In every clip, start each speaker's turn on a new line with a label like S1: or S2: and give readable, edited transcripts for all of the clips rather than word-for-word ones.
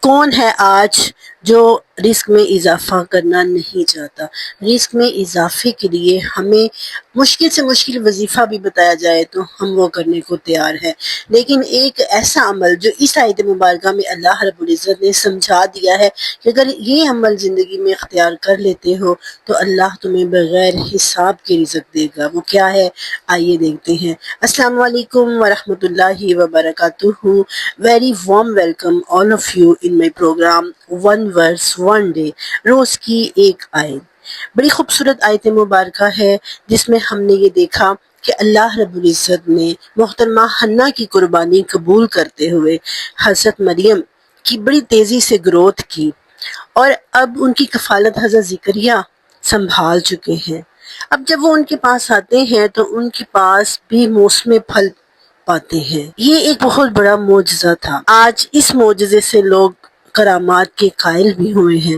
S1: کون ہے آج جو رزق میں اضافہ کرنا نہیں چاہتا؟ رزق میں اضافے کے لیے ہمیں مشکل سے مشکل وظیفہ بھی بتایا جائے تو ہم وہ کرنے کو تیار ہیں، لیکن ایک ایسا عمل جو اس آیت مبارکہ میں اللہ رب العزت نے سمجھا دیا ہے کہ اگر یہ عمل زندگی میں اختیار کر لیتے ہو تو اللہ تمہیں بغیر حساب کے رزق دے گا۔ وہ کیا ہے؟ آئیے دیکھتے ہیں۔ السلام علیکم ورحمۃ اللہ وبرکاتہ۔ Very warm welcome all of you in my program One Verse One Day، روز کی ایک آیت۔ بڑی خوبصورت آیت مبارکہ ہے جس میں ہم نے یہ دیکھا کہ اللہ رب العزت نے محترمہ حنہ کی قربانی قبول کرتے ہوئے حضرت مریم کی بڑی تیزی سے گروتھ کی، اور اب ان کی کفالت حضرت زکریا سنبھال چکے ہیں۔ اب جب وہ ان کے پاس آتے ہیں تو ان کے پاس بھی موسم پھل پاتے ہیں۔ یہ ایک بہت بڑا معجزہ تھا۔ آج اس معجزے سے لوگ کرامات کے قائل بھی ہوئے ہیں،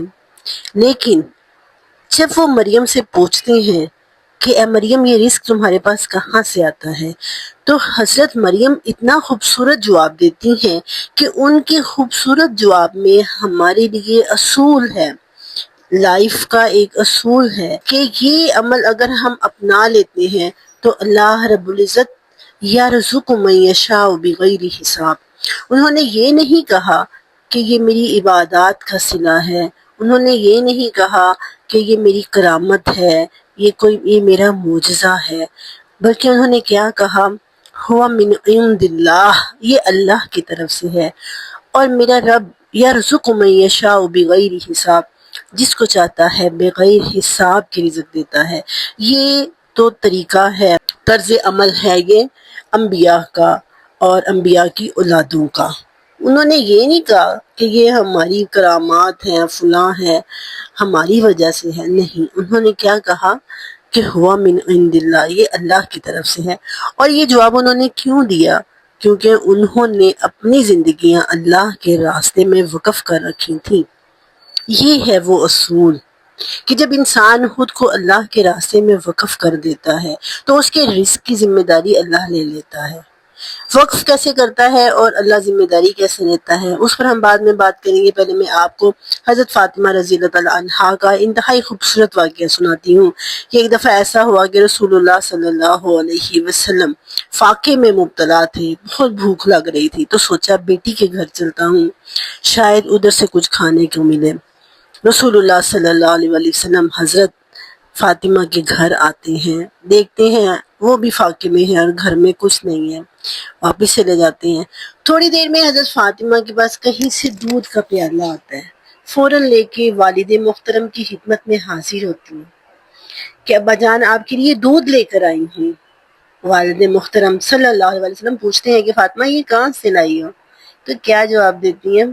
S1: لیکن جب وہ مریم سے پوچھتے ہیں کہ اے مریم یہ رزق تمہارے پاس کہاں سے آتا ہے، تو حضرت مریم اتنا خوبصورت جواب دیتی ہیں کہ ان کے خوبصورت جواب میں ہمارے لیے اصول ہے، لائف کا ایک اصول ہے کہ یہ عمل اگر ہم اپنا لیتے ہیں تو اللہ رب العزت یرزق من یشاء بغیر حساب۔ انہوں نے یہ نہیں کہا کہ یہ میری عبادات کا صلہ ہے، انہوں نے یہ نہیں کہا کہ یہ میری کرامت ہے، یہ میرا معجزہ ہے، بلکہ انہوں نے کیا کہا؟ ہوا من عند اللہ، یہ اللہ کی طرف سے ہے، اور میرا رب یرزق من یشاء بغیر حساب، جس کو چاہتا ہے بغیر حساب کے رزق دیتا ہے۔ یہ تو طریقہ ہے، طرز عمل ہے یہ انبیاء کا اور انبیاء کی اولادوں کا۔ انہوں نے یہ نہیں کہا کہ یہ ہماری کرامات ہیں، فلاں ہے، ہماری وجہ سے ہے، نہیں، انہوں نے کیا کہا کہ ہوا من عند اللہ، یہ اللہ کی طرف سے ہے۔ اور یہ جواب انہوں نے کیوں دیا؟ کیونکہ انہوں نے اپنی زندگیاں اللہ کے راستے میں وقف کر رکھی تھیں۔ یہ ہے وہ اصول کہ جب انسان خود کو اللہ کے راستے میں وقف کر دیتا ہے تو اس کے رزق کی ذمہ داری اللہ لے لیتا ہے۔ وقف کیسے کرتا ہے اور اللہ ذمہ داری کیسے لیتا ہے، اس پر ہم بعد میں بات کریں گے۔ پہلے میں آپ کو حضرت فاطمہ رضی اللہ تعالیٰ عنہا کا انتہائی خوبصورت واقعہ سناتی ہوں کہ ایک دفعہ ایسا ہوا کہ رسول اللہ صلی اللہ علیہ وسلم فاقے میں مبتلا تھے، بہت بھوک لگ رہی تھی، تو سوچا بیٹی کے گھر چلتا ہوں، شاید ادھر سے کچھ کھانے کو ملے۔ رسول اللہ صلی اللہ علیہ وسلم حضرت فاطمہ کے گھر آتے ہیں، دیکھتے ہیں وہ بھی فاقے میں ہے اور گھر میں کچھ نہیں ہے، واپس چلے جاتے ہیں۔ تھوڑی دیر میں حضرت فاطمہ کے پاس کہیں سے دودھ کا پیالہ آتا ہے، فوراً لے کے والد محترم کی خدمت میں حاضر ہوتی ہیں کہ ابا جان آپ کے لیے دودھ لے کر آئی ہوں۔ والد محترم صلی اللہ علیہ وسلم پوچھتے ہیں کہ فاطمہ یہ کہاں سے لائی ہو؟ تو کیا جواب دیتی ہیں؟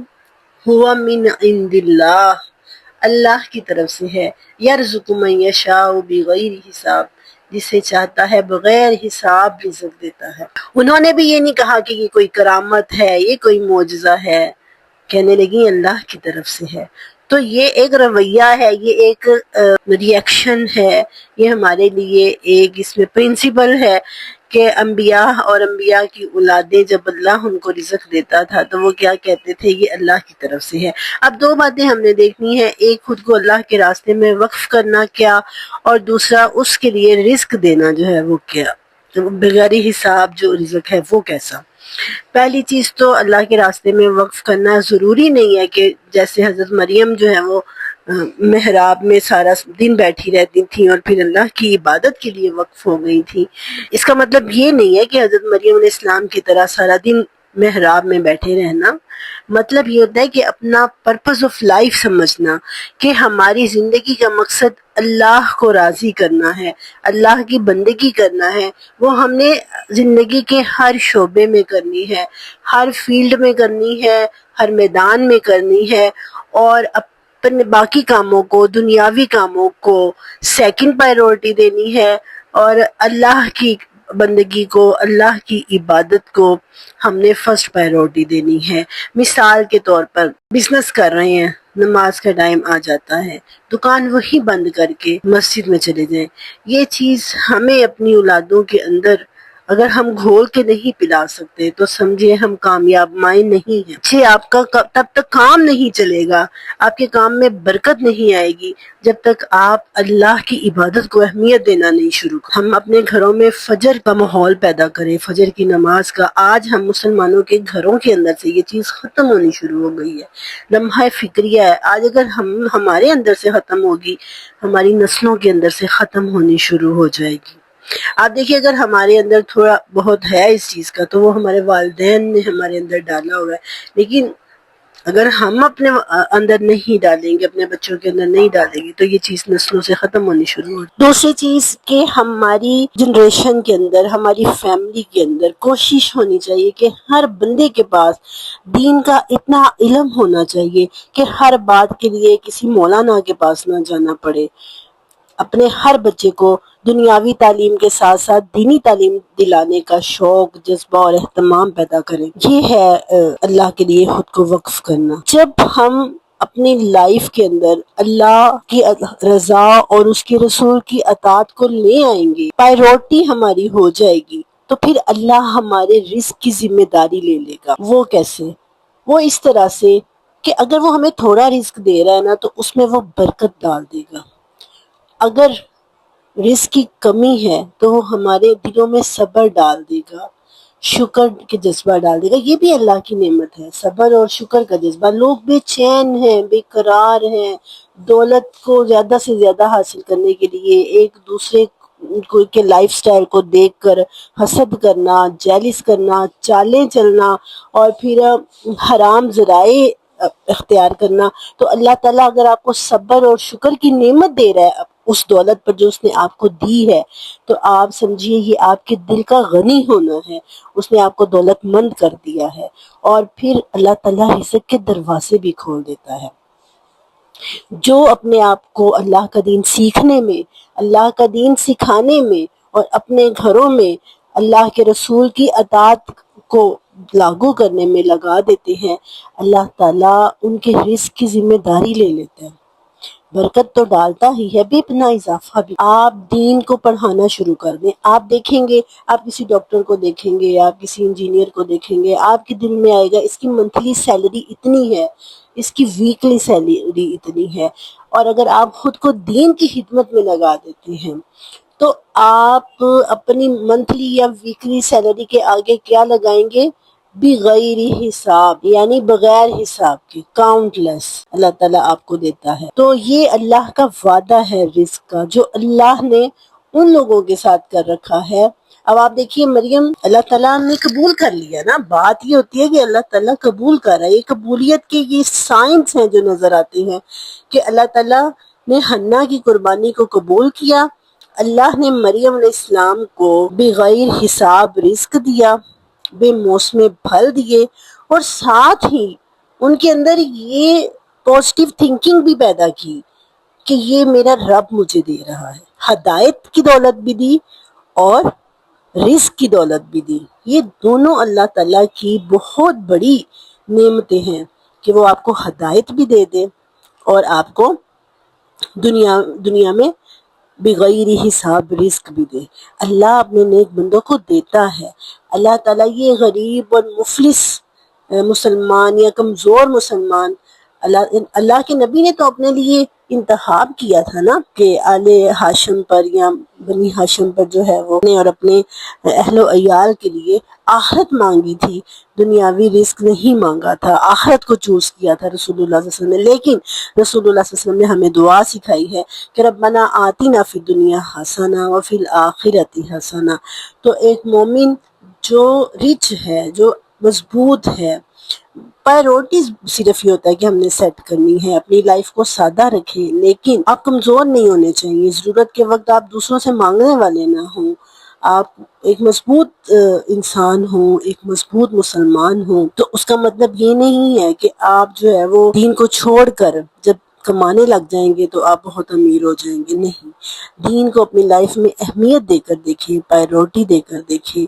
S1: ہوا من عند اللہ، اللہ کی طرف سے ہے، یرزق من یشاء بغیر حساب، جسے چاہتا ہے بغیر حساب رزق دیتا ہے۔ انہوں نے بھی یہ نہیں کہا کہ یہ کوئی کرامت ہے، یہ کوئی معجزہ ہے، کہنے لگی اللہ کی طرف سے ہے۔ تو یہ ایک رویہ ہے، یہ ایک ریئیکشن ہے، یہ ہمارے لیے ایک اس میں پرنسپل ہے کہ انبیاء اور انبیاء کی اولادیں جب اللہ ان کو رزق دیتا تھا تو وہ کیا کہتے تھے؟ یہ اللہ کی طرف سے ہے۔ اب دو باتیں ہم نے دیکھنی ہیں، ایک خود کو اللہ کے راستے میں وقف کرنا کیا، اور دوسرا اس کے لیے رزق دینا جو ہے وہ کیا، بغیر حساب جو رزق ہے وہ کیسا۔ پہلی چیز تو اللہ کے راستے میں وقف کرنا ضروری نہیں ہے کہ جیسے حضرت مریم جو ہے وہ محراب میں سارا دن بیٹھی رہتی تھیں اور پھر اللہ کی عبادت کے لیے وقف ہو گئی تھی۔ اس کا مطلب یہ نہیں ہے کہ حضرت مریم علیہ السلام کی طرح سارا دن محراب میں بیٹھے رہنا، مطلب یہ ہوتا ہے کہ اپنا پرپز آف لائف سمجھنا کہ ہماری زندگی کا مقصد اللہ کو راضی کرنا ہے، اللہ کی بندگی کرنا ہے۔ وہ ہم نے زندگی کے ہر شعبے میں کرنی ہے، ہر فیلڈ میں کرنی ہے، ہر میدان میں کرنی ہے، اور اپنے باقی کاموں کو، دنیاوی کاموں کو سیکنڈ پائیورٹی دینی ہے، اور اللہ کی بندگی کو، اللہ کی عبادت کو ہم نے فرسٹ پائیورٹی دینی ہے۔ مثال کے طور پر بزنس کر رہے ہیں، نماز کا ٹائم آ جاتا ہے، دکان وہی بند کر کے مسجد میں چلے جائیں۔ یہ چیز ہمیں اپنی اولادوں کے اندر اگر ہم گھول کے نہیں پلا سکتے تو سمجھے ہم کامیاب مائیں نہیں ہیں۔ آپ کا تب تک کام نہیں چلے گا، آپ کے کام میں برکت نہیں آئے گی جب تک آپ اللہ کی عبادت کو اہمیت دینا نہیں شروع کریں۔ ہم اپنے گھروں میں فجر کا ماحول پیدا کریں، فجر کی نماز کا۔ آج ہم مسلمانوں کے گھروں کے اندر سے یہ چیز ختم ہونی شروع ہو گئی ہے، لمحہ فکریہ ہے۔ آج اگر ہمارے اندر سے ختم ہوگی، ہماری نسلوں کے اندر سے ختم ہونی شروع ہو جائے گی۔ آپ دیکھیے اگر ہمارے اندر تھوڑا بہت ہے اس چیز کا تو وہ ہمارے والدین نے ہمارے اندر ڈالا ہوا ہے، لیکن اگر ہم اپنے اندر نہیں ڈالیں گے، اپنے بچوں کے اندر نہیں ڈالیں گے تو یہ چیز نسلوں سے ختم ہونی شروع ہو۔ دوسری چیز کہ ہماری جنریشن کے اندر، ہماری فیملی کے اندر کوشش ہونی چاہیے کہ ہر بندے کے پاس دین کا اتنا علم ہونا چاہیے کہ ہر بات کے لیے کسی مولانا کے پاس نہ جانا پڑے۔ اپنے ہر بچے کو دنیاوی تعلیم کے ساتھ ساتھ دینی تعلیم دلانے کا شوق، جذبہ اور اہتمام پیدا کریں۔ یہ ہے اللہ کے لیے خود کو وقف کرنا۔ جب ہم اپنی لائف کے اندر اللہ کی رضا اور اس کے رسول کی اطاعت کو لے آئیں گے، پائرورٹی ہماری ہو جائے گی، تو پھر اللہ ہمارے رزق کی ذمہ داری لے لے گا۔ وہ کیسے؟ وہ اس طرح سے کہ اگر وہ ہمیں تھوڑا رزق دے رہا ہے نا تو اس میں وہ برکت ڈال دے گا۔ اگر رزق کی کمی ہے تو وہ ہمارے دلوں میں صبر ڈال دے گا، شکر کے جذبہ ڈال دے گا۔ یہ بھی اللہ کی نعمت ہے، صبر اور شکر کا جذبہ۔ لوگ بے چین ہیں، بے قرار ہیں، دولت کو زیادہ سے زیادہ حاصل کرنے کے لیے ایک دوسرے کے لائف سٹائل کو دیکھ کر حسد کرنا، جیلس کرنا، چالیں چلنا اور پھر حرام ذرائع اختیار کرنا۔ تو اللہ تعالیٰ اگر آپ کو صبر اور شکر کی نعمت دے رہا ہے اس دولت پر جو اس نے آپ کو دی ہے، تو آپ سمجھیے یہ آپ کے دل کا غنی ہونا ہے۔ اس نے آپ کو دولت مند کر دیا ہے، اور پھر اللہ تعالیٰ رزق کے دروازے بھی کھول دیتا ہے۔ جو اپنے آپ کو اللہ کا دین سیکھنے میں، اللہ کا دین سکھانے میں اور اپنے گھروں میں اللہ کے رسول کی اطاعت کو لاگو کرنے میں لگا دیتے ہیں، اللہ تعالیٰ ان کے رزق کی ذمہ داری لے لیتے ہیں۔ برکت تو ڈالتا ہی ہے، بے پناہ اضافہ بھی۔ آپ دین کو پڑھانا شروع کر دیں، آپ دیکھیں گے، آپ کسی ڈاکٹر کو دیکھیں گے، آپ کسی انجینئر کو دیکھیں گے، آپ کے دل میں آئے گا اس کی منتھلی سیلری اتنی ہے، اس کی ویکلی سیلری اتنی ہے، اور اگر آپ خود کو دین کی خدمت میں لگا دیتے ہیں تو آپ اپنی منتھلی یا ویکلی سیلری کے آگے کیا لگائیں گے؟ بغیر حساب، یعنی بغیر حساب کے، کاؤنٹ لیس اللہ تعالیٰ آپ کو دیتا ہے۔ تو یہ اللہ کا وعدہ ہے رزق کا جو اللہ نے ان لوگوں کے ساتھ کر رکھا ہے۔ اب آپ دیکھیے مریم، اللہ تعالیٰ نے قبول کر لیا نا، بات یہ ہوتی ہے کہ اللہ تعالیٰ قبول کر رہا ہے۔ یہ قبولیت کے یہ سائنس ہیں جو نظر آتے ہیں کہ اللہ تعالیٰ نے حنا کی قربانی کو قبول کیا، اللہ نے مریم علیہ السلام کو بغیر حساب رزق دیا، بے موسم پھل دیے، اور ساتھ ہی ان کے اندر یہ پازیٹیو تھنکنگ بھی پیدا کی کہ یہ میرا رب مجھے دے رہا ہے۔ ہدایت کی دولت بھی دی اور رزق کی دولت بھی دی۔ یہ دونوں اللہ تعالیٰ کی بہت بڑی نعمتیں ہیں کہ وہ آپ کو ہدایت بھی دے دے اور آپ کو دنیا میں بغیر حساب رزق بھی دے۔ اللہ اپنے نیک بندوں کو دیتا ہے۔ اللہ تعالیٰ یہ غریب اور مفلس مسلمان یا کمزور مسلمان، اللہ کے نبی نے تو اپنے لیے انتخاب کیا تھا نا کہ آل ہاشم پر یا بنی ہاشم پر جو ہے وہ اور اپنے اہل و عیال کے لیے آخرت مانگی تھی، دنیاوی رزق نہیں مانگا تھا، آخرت کو چوز کیا تھا رسول اللہ صلی اللہ علیہ وسلم نے۔ لیکن رسول اللہ صلی اللہ علیہ وسلم نے ہمیں دعا سکھائی ہے کہ ربنا آتنا فی الدنیا حسنہ وفی الآخرۃ حسنہ۔ تو ایک مومن جو رچ ہے، جو مضبوط ہے، پرائیورٹیز صرف یہ ہوتا ہے کہ ہم نے سیٹ کرنی ہے، اپنی لائف کو سادہ رکھیں، لیکن آپ کمزور نہیں ہونے چاہیے۔ ضرورت کے وقت آپ دوسروں سے مانگنے والے نہ ہوں، آپ ایک مضبوط انسان ہوں، ایک مضبوط مسلمان ہوں۔ تو اس کا مطلب یہ نہیں ہے کہ آپ جو ہے وہ دین کو چھوڑ کر جب کمانے لگ جائیں گے تو آپ بہت امیر ہو جائیں گے، نہیں۔ دین کو اپنی لائف میں اہمیت دے کر دیکھیں، پرائیورٹی دے کر دیکھیں۔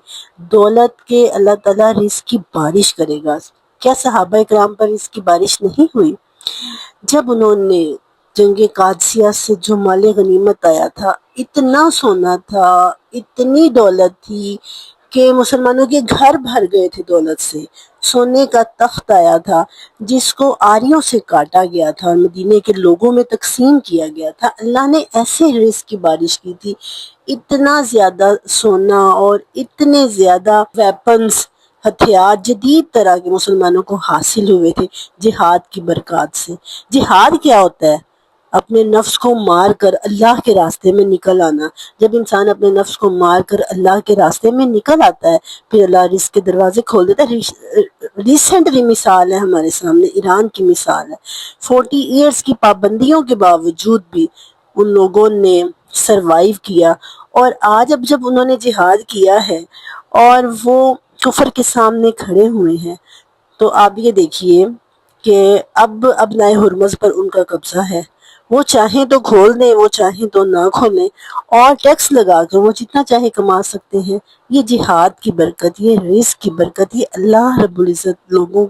S1: دولت کے اللہ تعالیٰ رزق کی بارش کرے گا۔ کیا صحابہ اکرام پر اس کی بارش نہیں ہوئی؟ جب انہوں نے جنگ قادسیہ سے جو مال غنیمت آیا تھا، اتنا سونا تھا، اتنی دولت تھی کہ مسلمانوں کے گھر بھر گئے تھے دولت سے، سونے کا تخت آیا تھا جس کو آریوں سے کاٹا گیا تھا اور مدینے کے لوگوں میں تقسیم کیا گیا تھا۔ اللہ نے ایسے رزق کی بارش کی تھی، اتنا زیادہ سونا اور اتنے زیادہ ویپنز، ہتھیار جدید طرح کے مسلمانوں کو حاصل ہوئے تھے جہاد کی برکات سے۔ جہاد کیا ہوتا ہے؟ اپنے نفس کو مار کر اللہ کے راستے میں نکل آنا۔ جب انسان اپنے نفس کو مار کر اللہ کے راستے میں نکل آتا ہے پھر اللہ رزق کے دروازے کھول دیتا ہے۔ ریسنٹلی مثال ہے ہمارے سامنے، ایران کی مثال ہے۔ 40 ایئرز کی پابندیوں کے باوجود بھی ان لوگوں نے سروائیو کیا، اور آج اب جب انہوں نے جہاد کیا ہے اور وہ کفر کے سامنے کھڑے ہوئے ہیں تو آپ یہ دیکھیے کہ اب ابنائے ہرمز پر ان کا قبضہ ہے۔ وہ چاہیں تو کھول دیں، وہ چاہیں تو نہ کھولیں، اور ٹیکس لگا کر وہ جتنا چاہے کما سکتے ہیں۔ یہ جہاد کی برکت، یہ رزق کی برکت، یہ اللہ رب العزت لوگوں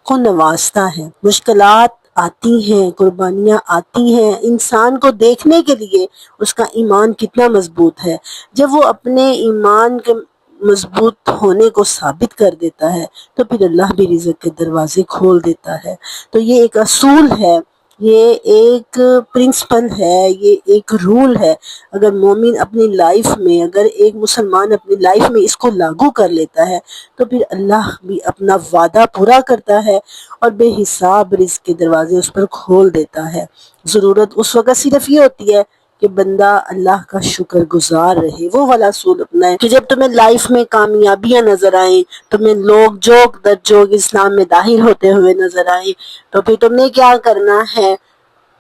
S1: کو نوازتا ہے۔ مشکلات آتی ہیں، قربانیاں آتی ہیں، انسان کو دیکھنے کے لیے اس کا ایمان کتنا مضبوط ہے۔ جب وہ اپنے ایمان کے مضبوط ہونے کو ثابت کر دیتا ہے تو پھر اللہ بھی رزق کے دروازے کھول دیتا ہے۔ تو یہ ایک اصول ہے، یہ ایک پرنسپل ہے، یہ ایک رول ہے۔ اگر مومن اپنی لائف میں، اگر ایک مسلمان اپنی لائف میں اس کو لاگو کر لیتا ہے تو پھر اللہ بھی اپنا وعدہ پورا کرتا ہے اور بے حساب رزق کے دروازے اس پر کھول دیتا ہے۔ ضرورت اس وقت صرف یہ ہوتی ہے کہ بندہ اللہ کا شکر گزار رہے، وہ والا اصول اپنائے کہ جب تمہیں لائف میں کامیابیاں نظر آئیں، تمہیں لوگ جوک در جوک اسلام میں داخل ہوتے ہوئے نظر آئیں، تو پھر تم نے کیا کرنا ہے؟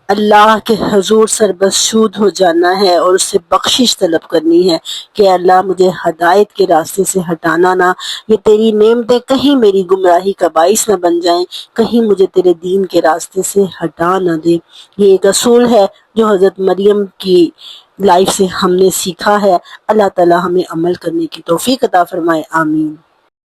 S1: اللہ کے حضور سربسشود ہو جانا ہے اور اس سے بخشش طلب کرنی ہے کہ اللہ مجھے ہدایت کے راستے سے ہٹانا نہ، یہ تیری نعمتیں کہیں میری گمراہی کا باعث نہ بن جائیں، کہیں مجھے تیرے دین کے راستے سے ہٹا نہ دے۔ یہ ایک اصول ہے جو حضرت مریم کی لائف سے ہم نے سیکھا ہے۔ اللہ تعالی ہمیں عمل کرنے کی توفیق عطا فرمائے، آمین۔